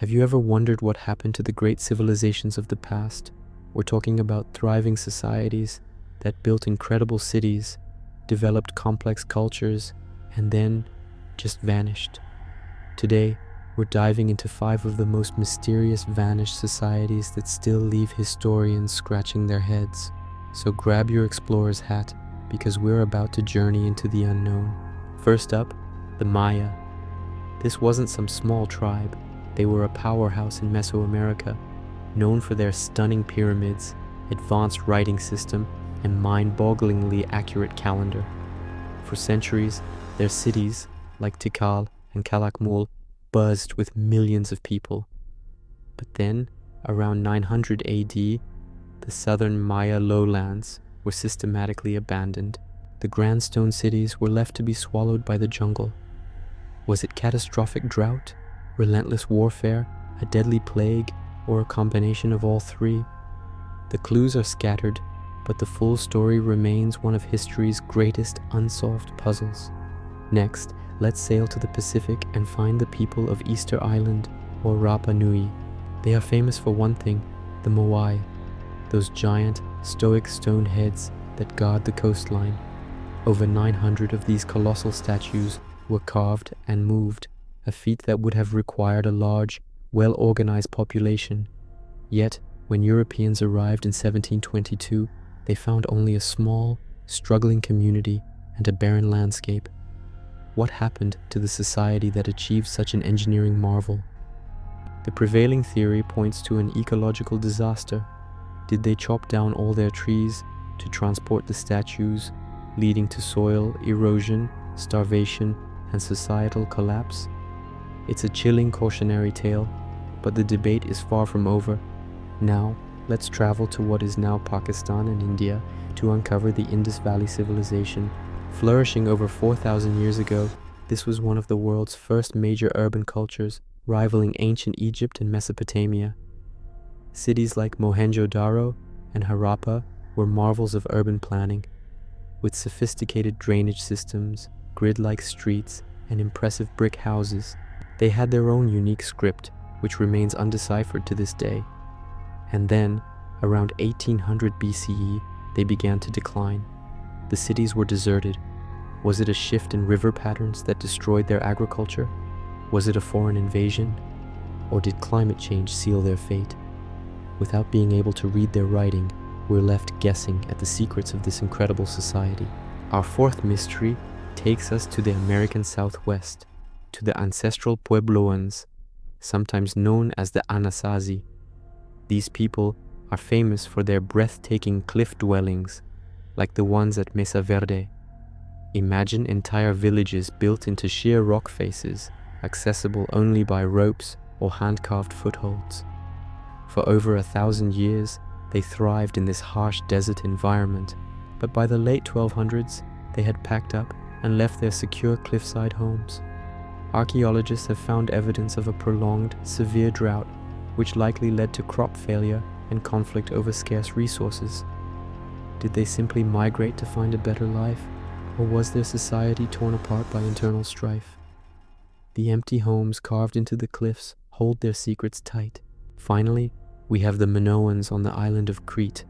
Have you ever wondered what happened to the great civilizations of the past? We're talking about thriving societies that built incredible cities, developed complex cultures, and then just vanished. Today, we're diving into 5 of the most mysterious vanished societies that still leave historians scratching their heads. So grab your explorer's hat, because we're about to journey into the unknown. First up, the Maya. This wasn't some small tribe. They were a powerhouse in Mesoamerica, known for their stunning pyramids, advanced writing system, and mind-bogglingly accurate calendar. For centuries, their cities, like Tikal and Calakmul, buzzed with millions of people. But then, around 900 AD, the southern Maya lowlands were systematically abandoned. The grand stone cities were left to be swallowed by the jungle. Was it catastrophic drought, relentless warfare, a deadly plague, or a combination of all 3? The clues are scattered, but the full story remains one of history's greatest unsolved puzzles. Next, let's sail to the Pacific and find the people of Easter Island, or Rapa Nui. They are famous for one thing, the Moai, those giant, stoic stone heads that guard the coastline. Over 900 of these colossal statues were carved and moved, a feat that would have required a large, well-organized population. Yet, when Europeans arrived in 1722, they found only a small, struggling community and a barren landscape. What happened to the society that achieved such an engineering marvel? The prevailing theory points to an ecological disaster. Did they chop down all their trees to transport the statues, leading to soil erosion, starvation, and societal collapse? It's a chilling cautionary tale, but the debate is far from over. Now, let's travel to what is now Pakistan and India to uncover the Indus Valley civilization. Flourishing over 4,000 years ago, this was one of the world's first major urban cultures, rivaling ancient Egypt and Mesopotamia. Cities like Mohenjo-Daro and Harappa were marvels of urban planning. With sophisticated drainage systems, grid-like streets, and impressive brick houses, they had their own unique script, which remains undeciphered to this day. And then, around 1800 BCE, they began to decline. The cities were deserted. Was it a shift in river patterns that destroyed their agriculture? Was it a foreign invasion? Or did climate change seal their fate? Without being able to read their writing, we're left guessing at the secrets of this incredible society. Our 4th mystery takes us to the American Southwest, to the ancestral Puebloans, sometimes known as the Anasazi. These people are famous for their breathtaking cliff dwellings, like the ones at Mesa Verde. Imagine entire villages built into sheer rock faces, accessible only by ropes or hand-carved footholds. For over 1,000 years, they thrived in this harsh desert environment, but by the late 1200s, they had packed up and left their secure cliffside homes. Archaeologists have found evidence of a prolonged, severe drought, which likely led to crop failure and conflict over scarce resources. Did they simply migrate to find a better life, or was their society torn apart by internal strife? The empty homes carved into the cliffs hold their secrets tight. Finally, we have the Minoans on the island of Crete.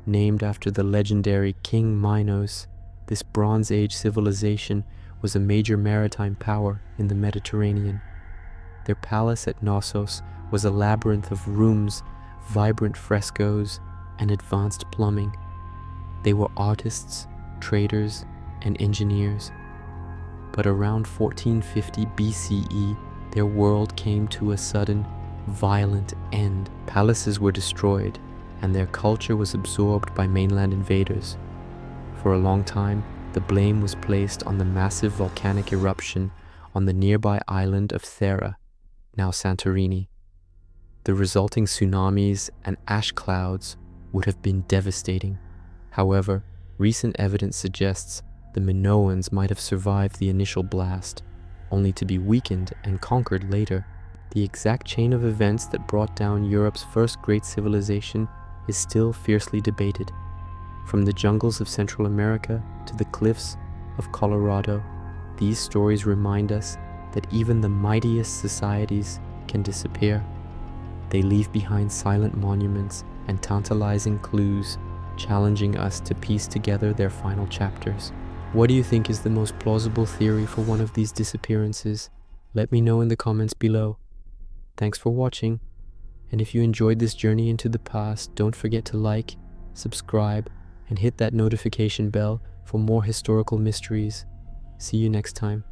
Named after the legendary King Minos, this Bronze Age civilization was a major maritime power in the Mediterranean. Their palace at Knossos was a labyrinth of rooms, vibrant frescoes, and advanced plumbing. They were artists, traders, and engineers. But around 1450 BCE, their world came to a sudden, violent end. Palaces were destroyed, and their culture was absorbed by mainland invaders. For a long time, the blame was placed on the massive volcanic eruption on the nearby island of Thera, now Santorini. The resulting tsunamis and ash clouds would have been devastating. However, recent evidence suggests the Minoans might have survived the initial blast, only to be weakened and conquered later. The exact chain of events that brought down Europe's first great civilization is still fiercely debated. From the jungles of Central America to the cliffs of Colorado, these stories remind us that even the mightiest societies can disappear. They leave behind silent monuments and tantalizing clues, challenging us to piece together their final chapters. What do you think is the most plausible theory for one of these disappearances? Let me know in the comments below. Thanks for watching, and if you enjoyed this journey into the past, don't forget to like, subscribe, and hit that notification bell for more historical mysteries. See you next time.